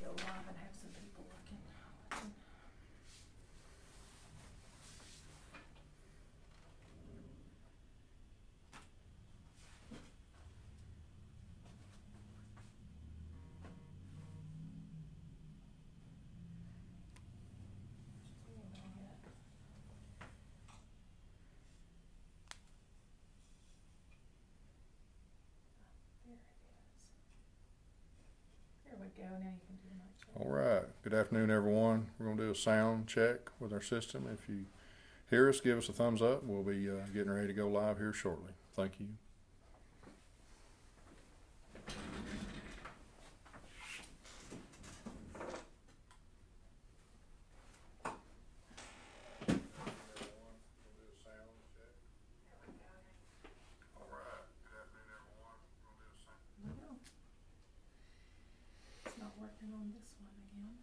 go live and have some people looking. There we go. Now you can do the mic check. All right. Good afternoon, everyone. We're going to do a sound check with our system. If you hear us, give us a thumbs up. We'll be getting ready to go live here shortly. Thank you. It's not working on this one again.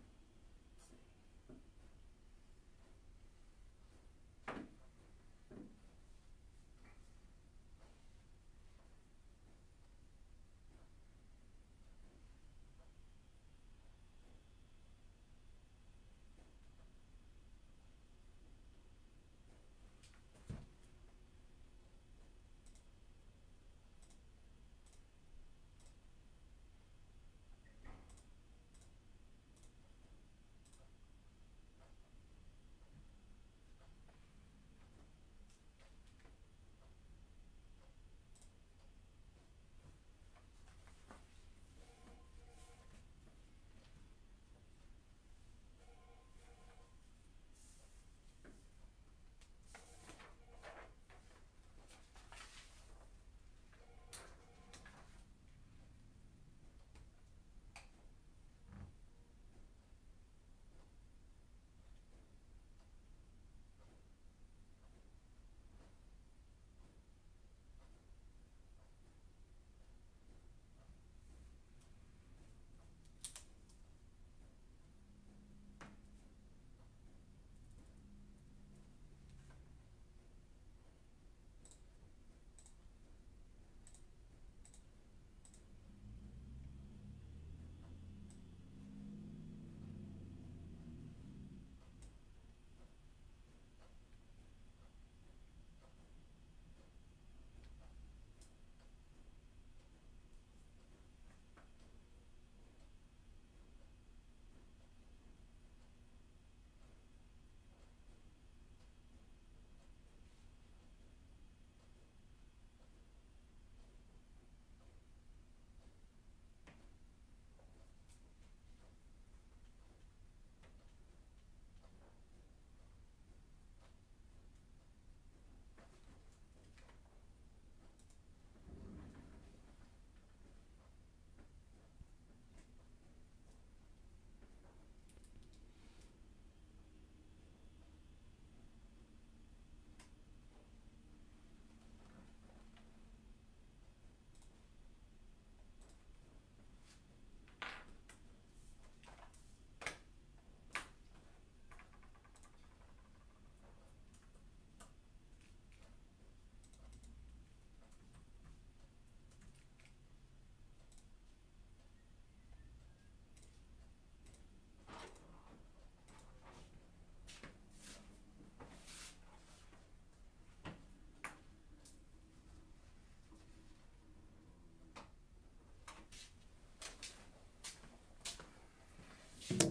Let's see.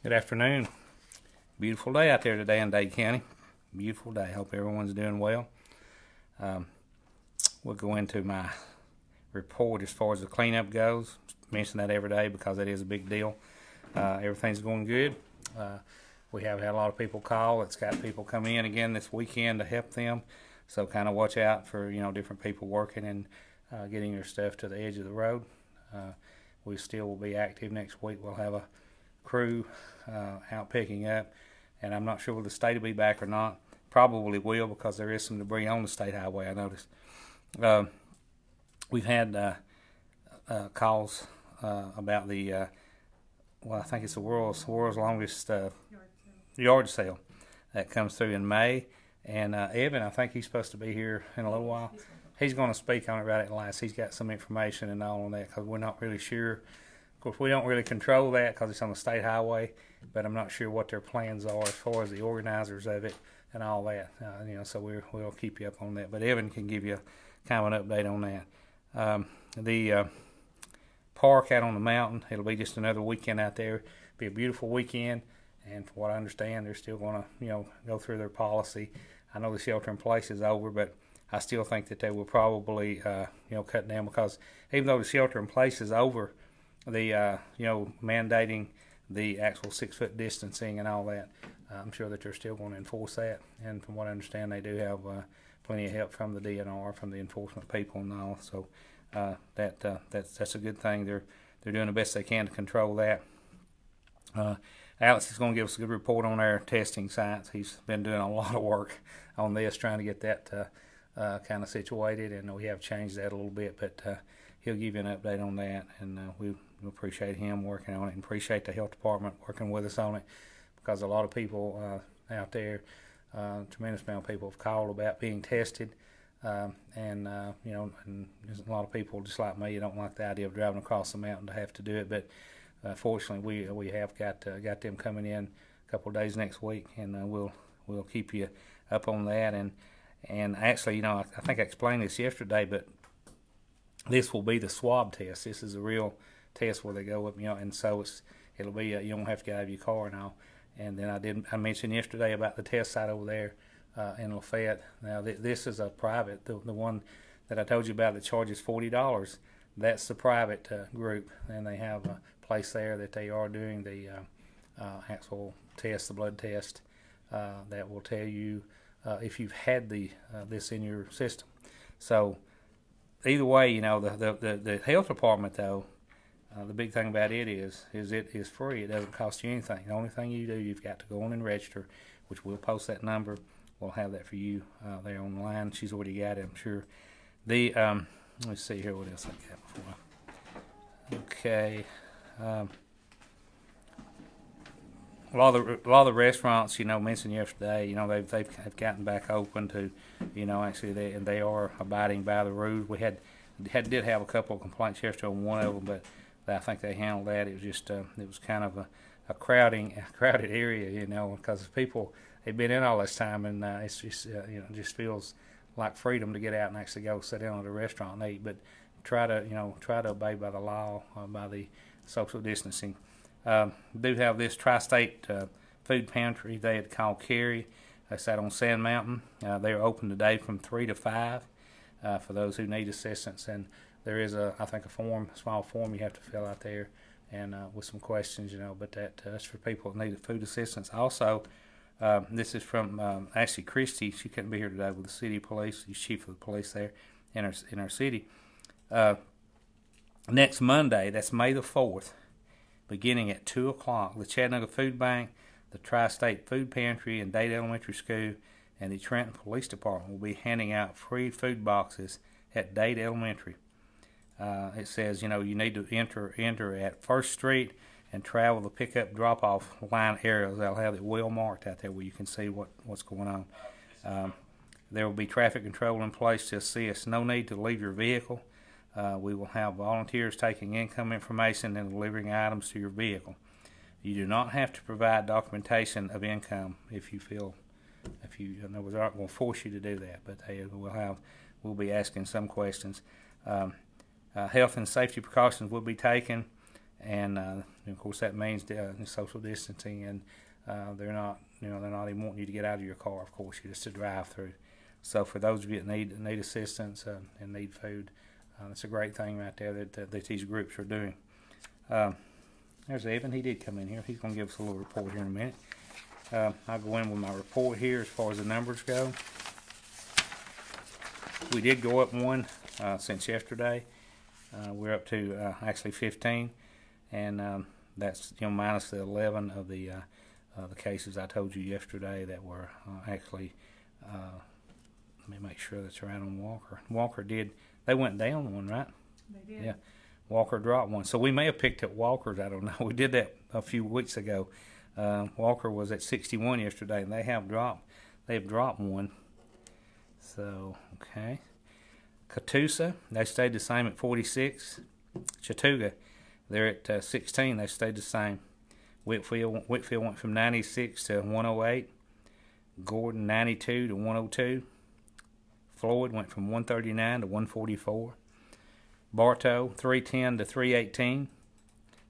Good afternoon. Beautiful day out there today in Dade County. Beautiful day. Hope everyone's doing well. We'll go into my report as far as the cleanup goes. Mention that every day because it is a big deal. Everything's going good. We have had a lot of people call. It's got people come in again this weekend to help them. So kind of watch out for different people working and getting their stuff to the edge of the road. We still will be active next week. We'll have a crew out picking up, and I'm not sure will the state will be back or not. Probably will because there is some debris on the state highway, I noticed. We've had calls about the I think it's the world's longest yard sale that comes through in May, and Evan, I think he's supposed to be here in a little while. He's going to speak on it right at last. He's got some information and all on that because we're not really sure course, we don't really control that because it's on the state highway, but I'm not sure what their plans are as far as the organizers of it and all that. So we'll keep you up on that. But Evan can give you kind of an update on that. The park out on the mountain, it'll be just another weekend out there. Be a beautiful weekend, and from what I understand, they're still going to go through their policy. I know the shelter in place is over, but I still think that they will probably cut down, because even though the shelter in place is over, the mandating the actual 6 foot distancing and all that, I'm sure that they're still going to enforce that. And from what I understand, they do have plenty of help from the DNR, from the enforcement people and all. So that's a good thing. They're doing the best they can to control that. Alex is going to give us a good report on our testing sites. He's been doing a lot of work on this, trying to get that kind of situated, and we have changed that a little bit, but he'll give you an update on that, and we appreciate him working on it, and appreciate the health department working with us on it, because a lot of people out there, tremendous amount of people have called about being tested, and there's a lot of people just like me, you don't like the idea of driving across the mountain to have to do it, but fortunately we have got them coming in a couple of days next week, and we'll keep you up on that. And actually, I think I explained this yesterday, but this will be the swab test. This is a real test where they go up, and so it'll be you don't have to get out of your car and all. And then I mentioned yesterday about the test site over there in Lafayette. Now this is a private, the one that I told you about that charges $40. That's the private group, and they have a place there that they are doing the actual test, the blood test, that will tell you if you've had this in your system. So either way, the health department, though, the big thing about it is it is free. It doesn't cost you anything. The only thing you do, you've got to go on and register, which we'll post that number. We'll have that for you there online. She's already got it, I'm sure. Let's see here what else I got before. Okay. A lot of the restaurants, mentioned yesterday, they've gotten back open to, actually they are abiding by the rules. We did have a couple of complaints yesterday on one of them, but I think they handled that. It was just it was kind of a crowded area, because people they've been in all this time, and it's just it just feels like freedom to get out and actually go sit down at a restaurant and eat, but try to obey by the law, by the social distancing. Do have this tri-state food pantry they had called Carey. That's out on Sand Mountain. They are open today from 3 to 5 for those who need assistance. And there is a small form you have to fill out there, and with some questions, but that's for people that need food assistance. Also, this is from actually Christy. She couldn't be here today with the city police. She's chief of the police there in our city. Next Monday, that's May the 4th, beginning at 2 o'clock, the Chattanooga Food Bank, the Tri-State Food Pantry, and Dade Elementary School, and the Trenton Police Department will be handing out free food boxes at Dade Elementary. It says, you need to enter at 1st Street and travel the pickup drop-off line areas. They'll have it well marked out there where you can see what's going on. There will be traffic control in place to assist. No need to leave your vehicle. We will have volunteers taking income information and delivering items to your vehicle. You do not have to provide documentation of income if you in other words, aren't going to force you to do that, but we'll be asking some questions. Health and safety precautions will be taken, and of course that means social distancing, and they're not even wanting you to get out of your car. Of course, you're just to drive through. So for those of you that need assistance and need food, it's a great thing right there that these groups are doing. There's Evan. He did come in here. He's going to give us a little report here in a minute. I'll go in with my report here as far as the numbers go. We did go up one since yesterday. We're up to actually 15, and that's minus the 11 of the cases I told you yesterday that were actually. Let me make sure that's right on Walker. Walker did. They went down one, right? They did. Yeah. Walker dropped one. So we may have picked up Walker's. I don't know. We did that a few weeks ago. Walker was at 61 yesterday, and they have dropped one. So, okay. Catoosa, they stayed the same at 46. Chattooga, they're at 16. They stayed the same. Whitfield went from 96 to 108. Gordon 92 to 102. Floyd went from 139 to 144. Bartow 310 to 318.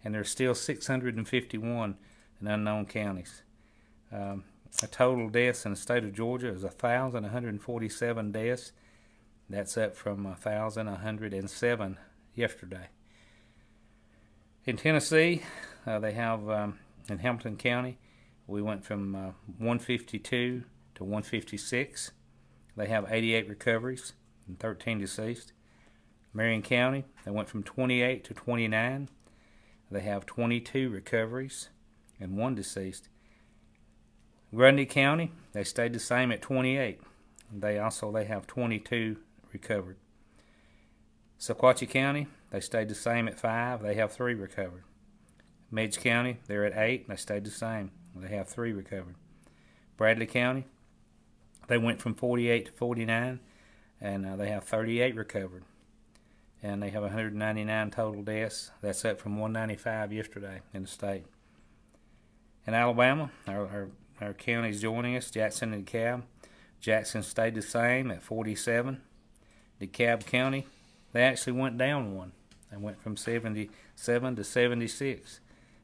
And there's still 651 in unknown counties. The total deaths in the state of Georgia is 1,147 deaths. That's up from 1,107 yesterday. In Tennessee, they have in Hamilton County, we went from 152 to 156. They have 88 recoveries and 13 deceased. Marion County, they went from 28 to 29. They have 22 recoveries and 1 deceased. Grundy County, they stayed the same at 28. They have 22 recovered. Sequatchie County, they stayed the same at 5. They have 3 recovered. Meigs County, they're at 8. They stayed the same. They have 3 recovered. Bradley County, they went from 48 to 49, and they have 38 recovered. And they have 199 total deaths. That's up from 195 yesterday in the state. In Alabama, our counties joining us, Jackson and DeKalb. Jackson stayed the same at 47. DeKalb County, they actually went down 1. They went from 77 to 76.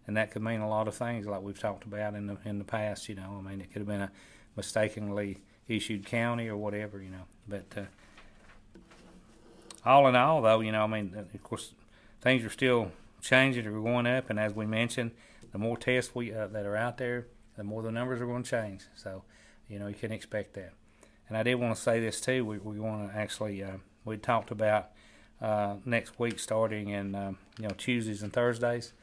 And that could mean a lot of things, like we've talked about in the past. You know, I mean, it could have been a mistakenly issued county or whatever. You know, but all in all, though, you know, I mean, of course, things are still changing or going up, and as we mentioned, the more tests that are out there, the more the numbers are going to change. So, you know, you can expect that. And I did want to say this too. We want to actually we talked about next week starting in Tuesdays and Thursdays.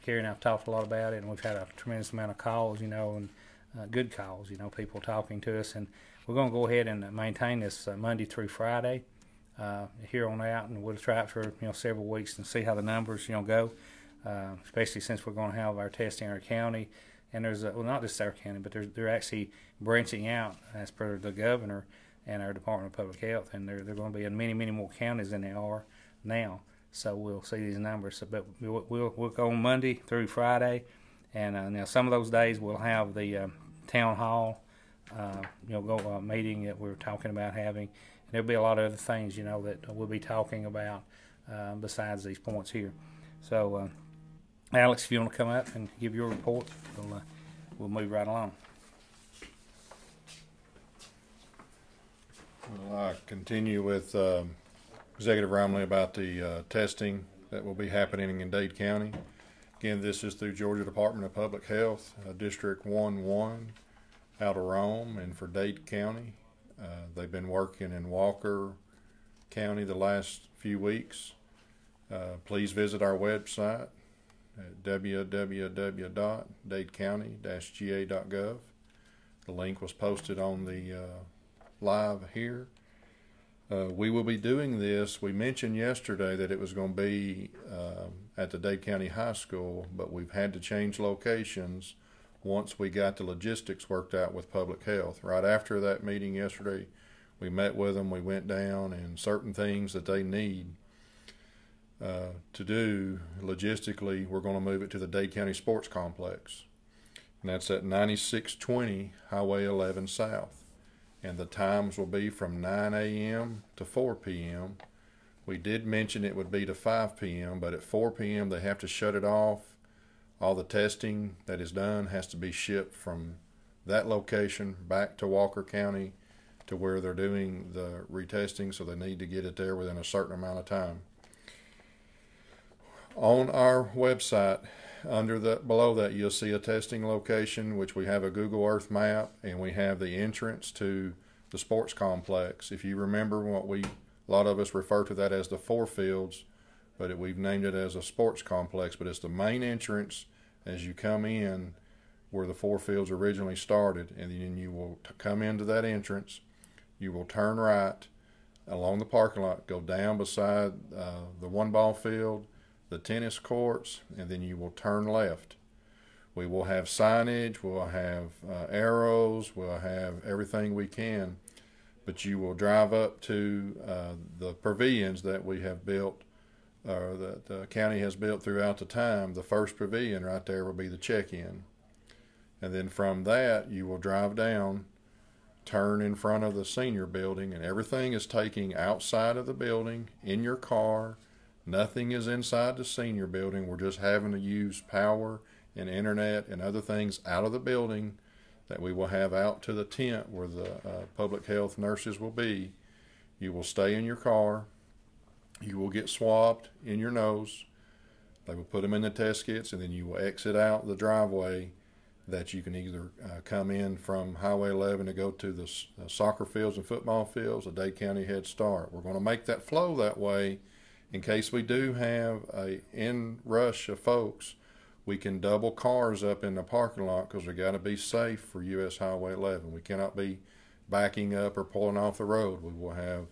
Carey and I have talked a lot about it, and we've had a tremendous amount of calls, you know, and good calls, you know, people talking to us. And we're going to go ahead and maintain this Monday through Friday here on out, and we'll try it for several weeks and see how the numbers go. Especially since we're going to have our testing in our county, and there's not just our county, but they're actually branching out as per the governor and our Department of Public Health, and they're going to be in many more counties than they are now. So we'll see these numbers. But we'll go on Monday through Friday, and now some of those days we'll have the town hall, meeting that we're talking about having. And there'll be a lot of other things, that we'll be talking about besides these points here. So, Alex, if you want to come up and give your report, we'll move right along. Well, I continue with Executive Rumley about the testing that will be happening in Dade County. Again, this is through Georgia Department of Public Health, District 1-1 out of Rome, and for Dade County. They've been working in Walker County the last few weeks. Please visit our website at www.dadecounty-ga.gov. The link was posted on the live here. We will be doing this. We mentioned yesterday that it was going to be at the Dade County High School, but we've had to change locations once we got the logistics worked out with Public Health. Right after that meeting yesterday, we met with them, we went down, and certain things that they need to do logistically, we're going to move it to the Dade County Sports Complex. And that's at 9620 Highway 11 South. And the times will be from 9 a.m. to 4 p.m. We did mention it would be to 5 p.m., but at 4 p.m. they have to shut it off. All the testing that is done has to be shipped from that location back to Walker County to where they're doing the retesting, so they need to get it there within a certain amount of time. On our website, below that, you'll see a testing location, which we have a Google Earth map, and we have the entrance to the sports complex. If you remember, a lot of us refer to that as the 4 fields, but we've named it as a sports complex. But it's the main entrance as you come in, where the 4 fields originally started, and then you will come into that entrance. You will turn right along the parking lot, go down beside the 1-ball field, the tennis courts, and then you will turn left. We will have signage, we'll have arrows, we'll have everything we can, but you will drive up to the pavilions that we have built that the county has built throughout the time, the first pavilion right there will be the check-in. And then from that, you will drive down, turn in front of the senior building, and everything is taking outside of the building in your car. Nothing is inside the senior building. We're just having to use power and internet and other things out of the building that we will have out to the tent where the public health nurses will be. You will stay in your car. You will get swabbed in your nose. They will put them in the test kits, and then you will exit out the driveway that you can either come in from Highway 11 to go to the soccer fields and football fields, the Dade County Head Start. We're going to make that flow that way in case we do have a in-rush of folks. We can double cars up in the parking lot because we got to be safe for US Highway 11. We cannot be backing up or pulling off the road. We will have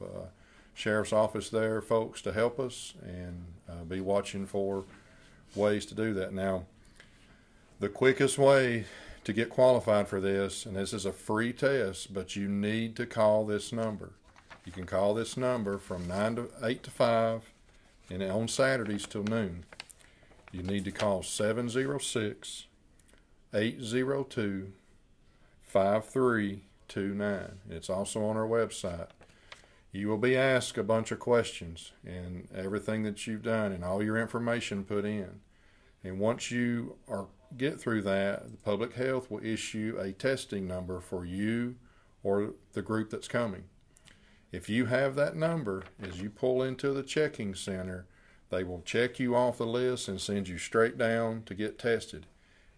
Sheriff's Office there, folks, to help us and be watching for ways to do that. Now, the quickest way to get qualified for this, and this is a free test, but you need to call this number. You can call this number from 8 to 5 and on Saturdays till noon. You need to call 706-802-5329. It's also on our website. You will be asked a bunch of questions and everything that you've done and all your information put in. And once you get through that, the public health will issue a testing number for you or the group that's coming. If you have that number, as you pull into the checking center, they will check you off the list and send you straight down to get tested.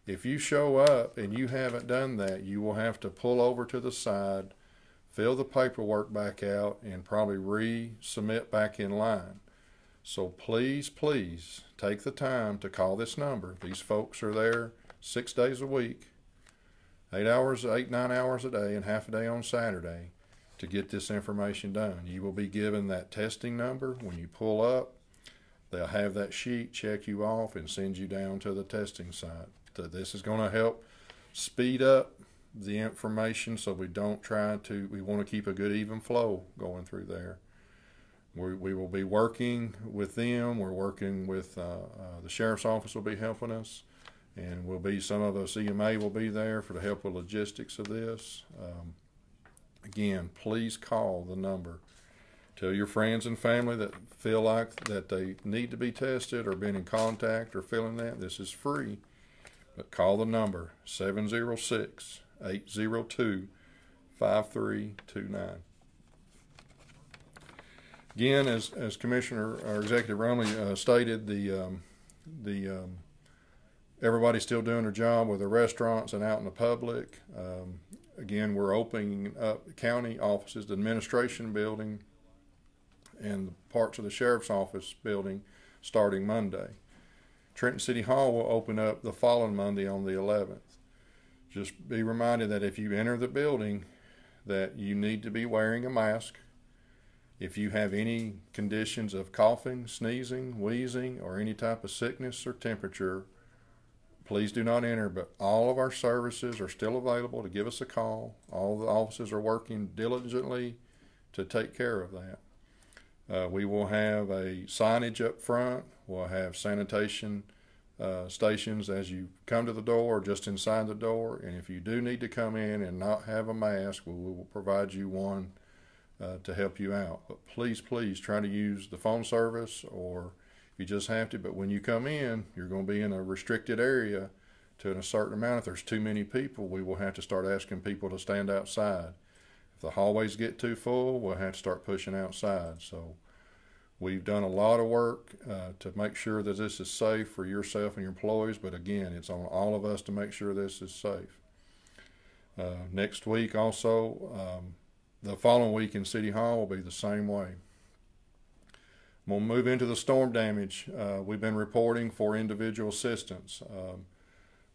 If you show up and you haven't done that, you will have to pull over to the side, fill the paperwork back out, and probably resubmit back in line. So please, please take the time to call this number. These folks are there 6 days a week, 9 hours a day, and half a day on Saturday to get this information done. You will be given that testing number when you pull up. They'll have that sheet, check you off, and send you down to the testing site. So this is going to help speed up the information so we want to keep a good even flow going through there. We will be working with them. We're working with the Sheriff's Office will be helping us, and some of us EMA will be there to help with logistics of this. Again, please call the number. Tell your friends and family that feel like that they need to be tested or been in contact or feeling that. This is free, but call the number 706-802-5329. Again, as Commissioner or Executive Rumley stated, everybody's still doing their job with the restaurants and out in the public. Again, we're opening up the county offices, the administration building, and the parts of the Sheriff's Office building starting Monday. Trenton City Hall will open up the following Monday on the 11th. Just be reminded that if you enter the building that you need to be wearing a mask. If you have any conditions of coughing, sneezing, wheezing, or any type of sickness or temperature, please do not enter. But all of our services are still available to give us a call. All the offices are working diligently to take care of that. We will have a signage up front. We'll have sanitation stations as you come to the door or just inside the door. And if you do need to come in and not have a mask, we will provide you one to help you out. But please, please try to use the phone service, or if you just have to. But when you come in, you're going to be in a restricted area to a certain amount. If there's too many people, we will have to start asking people to stand outside. If the hallways get too full, we'll have to start pushing outside. So we've done a lot of work to make sure that this is safe for yourself and your employees. But again, it's on all of us to make sure this is safe. Next week also, the following week in City Hall will be the same way. We'll move into the storm damage. We've been reporting for individual assistance.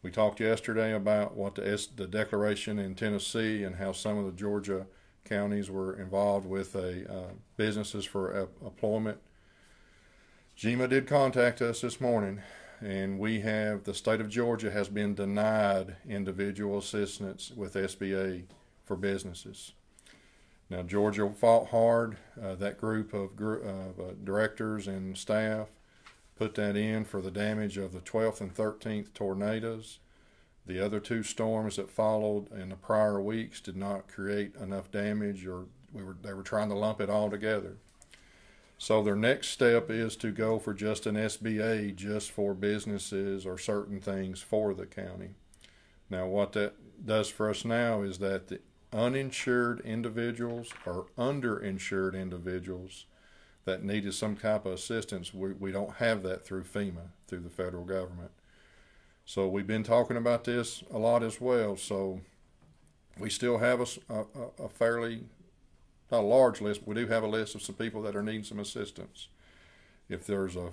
We talked yesterday about what the declaration in Tennessee and how some of the Georgia counties were involved with businesses for employment. GEMA did contact us this morning, and the state of Georgia has been denied individual assistance with SBA for businesses. Now, Georgia fought hard. That group of directors and staff put that in for the damage of the 12th and 13th tornadoes. The other two storms that followed in the prior weeks did not create enough damage, or they were trying to lump it all together. So their next step is to go for just an SBA just for businesses or certain things for the county. Now what that does for us now is that the uninsured individuals or underinsured individuals that needed some type of assistance, we don't have that through FEMA, through the federal government. So we've been talking about this a lot as well. So we still have a fairly, not a large list, but we do have a list of some people that are needing some assistance. If there's a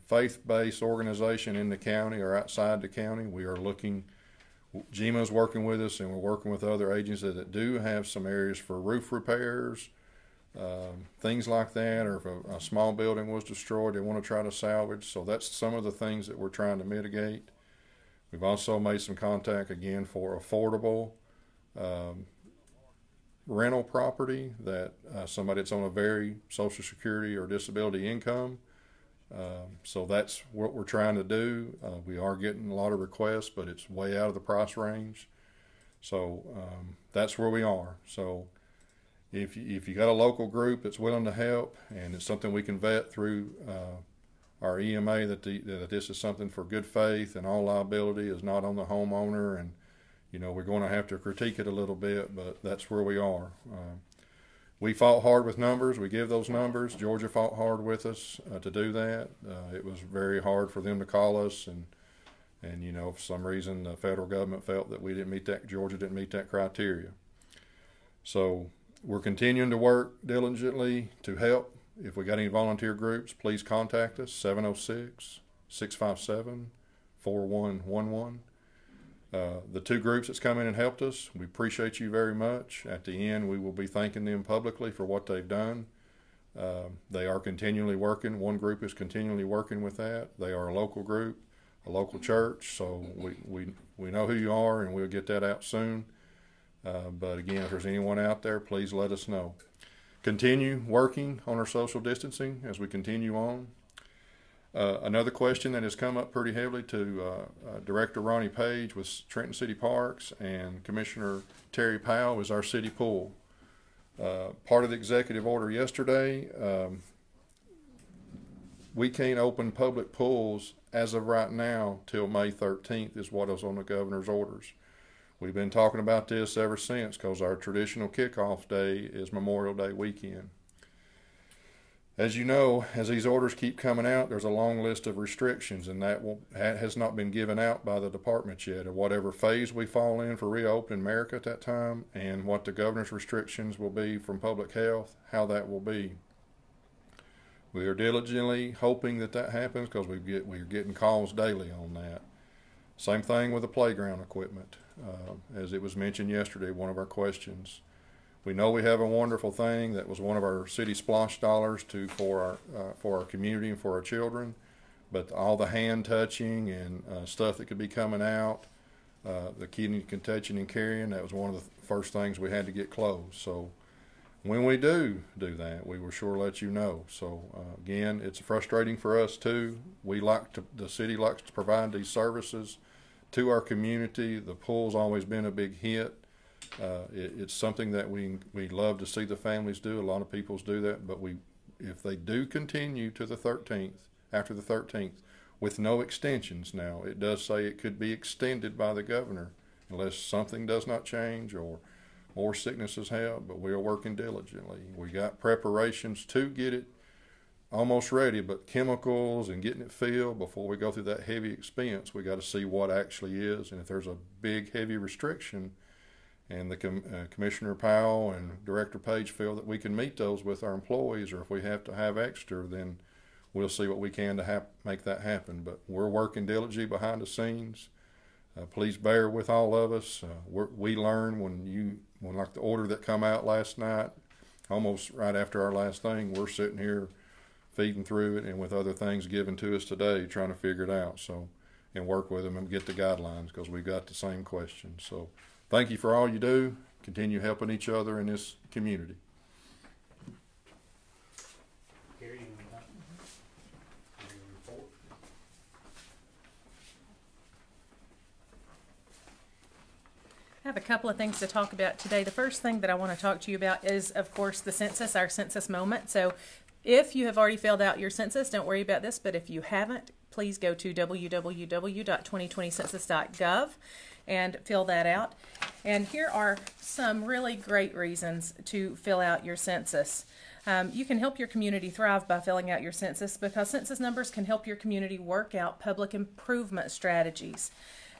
faith-based organization in the county or outside the county, we are looking. GMA's working with us, and we're working with other agencies that do have some areas for roof repairs, things like that, or if a small building was destroyed, they want to try to salvage. So that's some of the things that we're trying to mitigate. We've also made some contact again for affordable rental property that somebody that's on a very Social Security or disability income. So that's what we're trying to do. We are getting a lot of requests, but it's way out of the price range. So that's where we are. So if you got a local group that's willing to help, and it's something we can vet through our EMA that this is something for good faith and all liability is not on the homeowner, and we're going to have to critique it a little bit, but that's where we are. We fought hard with numbers. We give those numbers. Georgia fought hard with us to do that. It was very hard for them to call us, and for some reason the federal government felt that Georgia didn't meet that criteria. So we're continuing to work diligently to help. If we got any volunteer groups, please contact us, 706-657-4111. The two groups that's come in and helped us, we appreciate you very much. At the end, we will be thanking them publicly for what they've done. They are continually working. One group is continually working with that. They are a local group, a local church, so we know who you are, and we'll get that out soon. But again, if there's anyone out there, please let us know. Continue working on our social distancing as we continue on. Another question that has come up pretty heavily to Director Ronnie Page with Trenton City Parks and Commissioner Terry Powell is our city pool. Part of the executive order yesterday, we can't open public pools as of right now till May 13th is what is on the governor's orders. We've been talking about this ever since because our traditional kickoff day is Memorial Day weekend. As you know, as these orders keep coming out, there's a long list of restrictions, and that has not been given out by the department yet, of whatever phase we fall in for reopening America at that time, and what the governor's restrictions will be from public health, how that will be. We are diligently hoping that happens because we're getting calls daily on that. Same thing with the playground equipment. As it was mentioned yesterday, one of our questions. We know we have a wonderful thing that was one of our city splosh dollars for our community and for our children, but all the hand touching and stuff that could be coming out, the kidney touching and carrying, that was one of the first things we had to get closed. So when we do that, we will sure let you know. So again, it's frustrating for us too. The city likes to provide these services to our community. The pool's always been a big hit. It's something that we love to see the families do. A lot of people do that, but if they do continue to the 13th, after the 13th, with no extensions now, it does say it could be extended by the governor unless something does not change or more sicknesses have, but we are working diligently. We got preparations to get it almost ready, but chemicals and getting it filled before we go through that heavy expense, we got to see what actually is, and if there's a big heavy restriction and the Commissioner Powell and Director Page feel that we can meet those with our employees, or if we have to have extra, then we'll see what we can to make that happen. But we're working diligently behind the scenes. Please bear with all of us. We learn when like the order that come out last night, almost right after our last thing, we're sitting here feeding through it, and with other things given to us today, trying to figure it out. So, and work with them and get the guidelines because we've got the same questions. So, thank you for all you do. Continue helping each other in this community. Carey, you want to report? have a couple of things to talk about today. The first thing that I want to talk to you about is, of course, the census, our census moment. So if you have already filled out your census, don't worry about this, but if you haven't, please go to www.2020census.gov and fill that out. And here are some really great reasons to fill out your census. You can help your community thrive by filling out your census because census numbers can help your community work out public improvement strategies.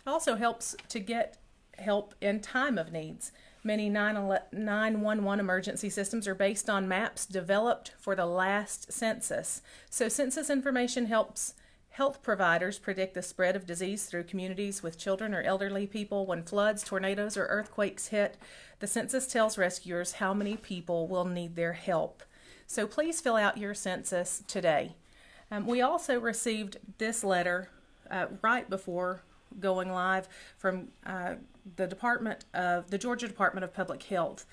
It also helps to get help in time of needs. Many 911 emergency systems are based on maps developed for the last census. So census information helps health providers predict the spread of disease through communities with children or elderly people. When floods, tornadoes, or earthquakes hit, the census tells rescuers how many people will need their help. So please fill out your census today. We also received this letter right before going live from the Georgia Department of Public Health.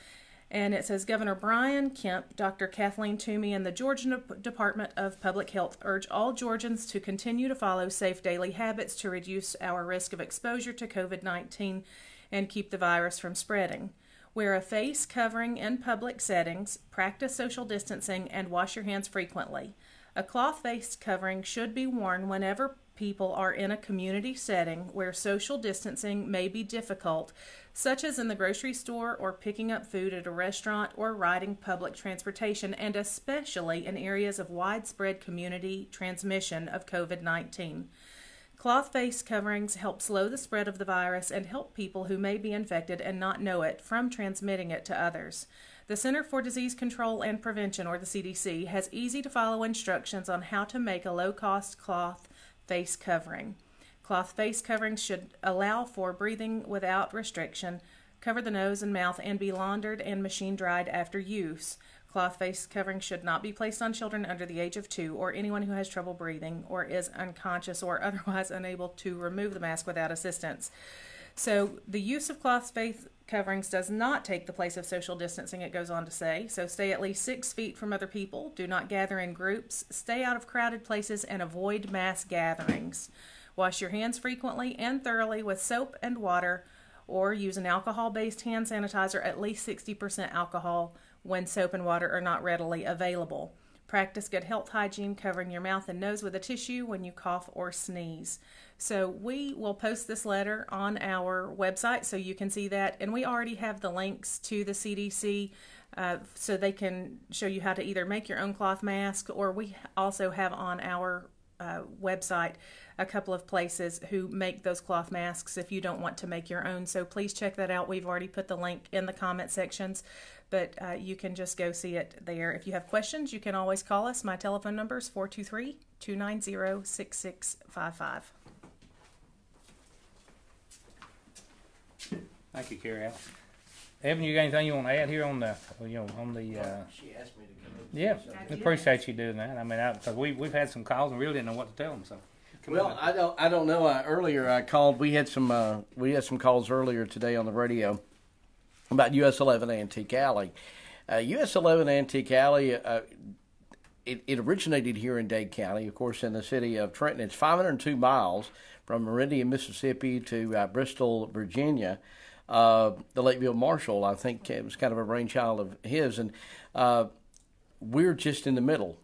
And it says, Governor Brian Kemp, Dr. Kathleen Toomey, and the Georgia Department of Public Health urge all Georgians to continue to follow safe daily habits to reduce our risk of exposure to COVID-19 and keep the virus from spreading. Wear a face covering in public settings, practice social distancing, and wash your hands frequently. A cloth face covering should be worn whenever people are in a community setting where social distancing may be difficult, such as in the grocery store or picking up food at a restaurant or riding public transportation, and especially in areas of widespread community transmission of COVID-19. Cloth face coverings help slow the spread of the virus and help people who may be infected and not know it from transmitting it to others. The Center for Disease Control and Prevention, or the CDC, has easy-to-follow instructions on how to make a low-cost cloth face covering. Cloth face coverings should allow for breathing without restriction, cover the nose and mouth, and be laundered and machine dried after use. Cloth face coverings should not be placed on children under the age of 2 or anyone who has trouble breathing or is unconscious or otherwise unable to remove the mask without assistance. So the use of cloth face coverings does not take the place of social distancing, it goes on to say. So stay at least 6 feet from other people. Do not gather in groups. Stay out of crowded places and avoid mass gatherings. Wash your hands frequently and thoroughly with soap and water, or use an alcohol-based hand sanitizer, at least 60% alcohol, when soap and water are not readily available. Practice good health hygiene, covering your mouth and nose with a tissue when you cough or sneeze. So we will post this letter on our website so you can see that. And we already have the links to the CDC so they can show you how to either make your own cloth mask, or we also have on our website a couple of places who make those cloth masks if you don't want to make your own. So please check that out. We've already put the link in the comment sections, but you can just go see it there. If you have questions, you can always call us. My telephone number is 423-290-6655. Thank you, Carey. Evan, you got anything you want to add here on the, She asked me to come in. Yeah, we appreciate you doing that. I mean, because we've had some calls and really didn't know what to tell them. So, Well, I don't know. Earlier I called. We had some calls earlier today on the radio about US 11 Antique Alley. US 11 Antique Alley. It originated here in Dade County, of course, in the city of Trenton. It's 502 miles from Meridian, Mississippi to Bristol, Virginia. The late Bill Marshall, I think, it was kind of a brainchild of his, and we're just in the middle.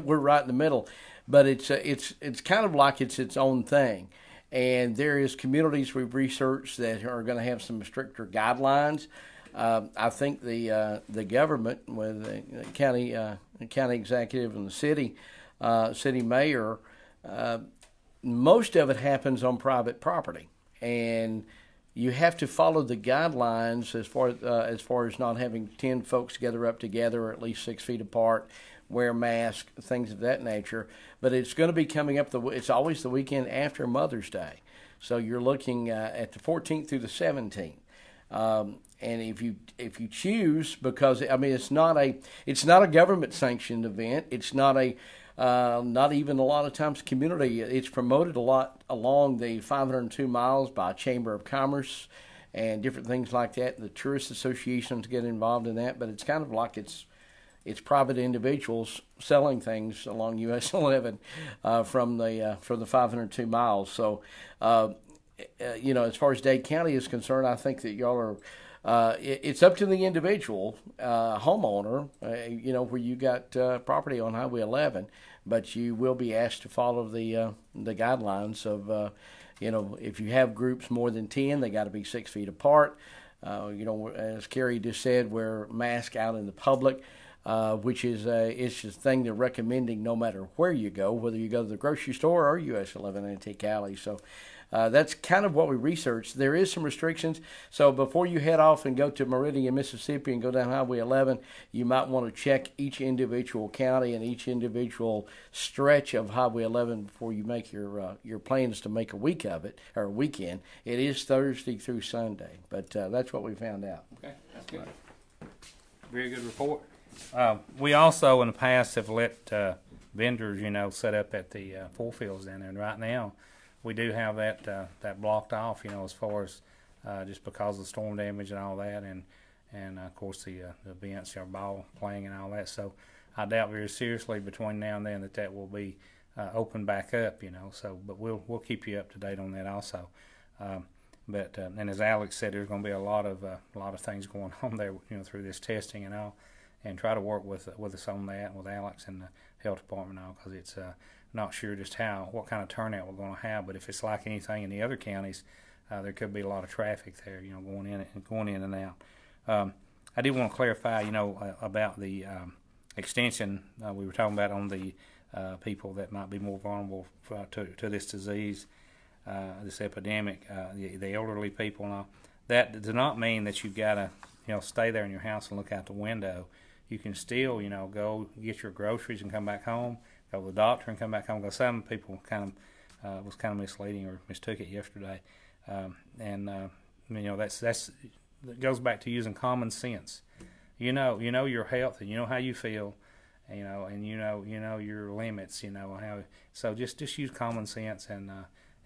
We're right in the middle, but it's kind of like it's its own thing. And there is communities we've researched that are going to have some stricter guidelines. I think the government, with the county executive and the city mayor, most of it happens on private property, and you have to follow the guidelines as far as not having 10 folks gather up together, or at least 6 feet apart, wear masks, things of that nature. But it's going to be coming up. It's always the weekend after Mother's Day, so you're looking at the 14th through the 17th. And if you choose, because I mean it's not a government sanctioned event. It's not even a lot of times community. It's promoted a lot along the 502 miles by Chamber of Commerce and different things like that. The tourist associations get involved in that, but it's kind of like it's private individuals selling things along US 11 from the 502 miles. So as far as Dade County is concerned, I think that y'all are. It's up to the individual homeowner, where you got property on Highway 11, but you will be asked to follow the guidelines of, if you have groups more than 10, they got to be 6 feet apart. As Carey just said, wear masks out in the public, which is it's just a thing they're recommending no matter where you go, whether you go to the grocery store or US 11 Antique Alley. So that's kind of what we researched. There is some restrictions. So before you head off and go to Meridian, Mississippi and go down Highway 11, you might want to check each individual county and each individual stretch of Highway 11 before you make your plans to make a week of it, or a weekend. It is Thursday through Sunday, but that's what we found out. Okay, that's good. Very good report. We also in the past have let vendors, set up at the full fields down there, and right now we do have that blocked off, as far as just because of the storm damage and all that, and of course the events, ball playing and all that. So I doubt very seriously between now and then that will be opened back up, So, but we'll keep you up to date on that also. But and as Alex said, there's going to be a lot of things going on there, through this testing and all, and try to work with us on that with Alex and the health department and all, because it's not sure just what kind of turnout we're going to have. But if it's like anything in the other counties, there could be a lot of traffic there, going in and out. I did want to clarify, about the extension we were talking about on the people that might be more vulnerable to this disease. This epidemic, the elderly people and all. That does not mean that you've got to, stay there in your house and look out the window. You can still, go get your groceries and come back home, go to the doctor and come back home. Because some people was kind of misleading or mistook it yesterday, that's it goes back to using common sense. You know your health and you know how you feel, and you know your limits. So just use common sense and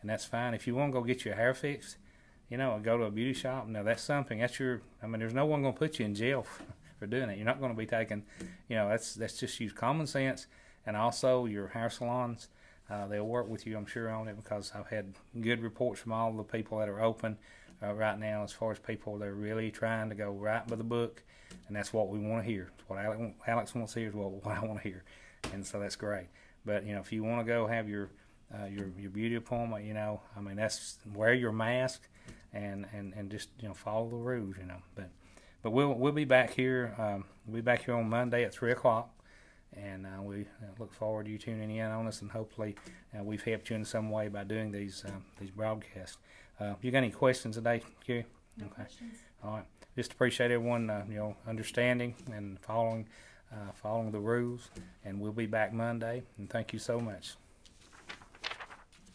that's fine. If you want to go get your hair fixed, go to a beauty shop. Now that's something. There's no one going to put you in jail for doing it. You're not going to be taken. That's just use common sense. And also your hair salons, they'll work with you, I'm sure, on it, because I've had good reports from all the people that are open right now, as far as people that are really trying to go right by the book, and that's what we want to hear. What Alex wants to hear is what I want to hear, and so that's great. But if you want to go have your beauty appointment, that's wear your mask and just follow the rules, But we'll be back here. We'll be back here on Monday at 3:00, and we look forward to you tuning in on us, and hopefully we've helped you in some way by doing these broadcasts. You got any questions today, Carey? No questions. All right. Just appreciate everyone understanding and following the rules, and we'll be back Monday. And thank you so much.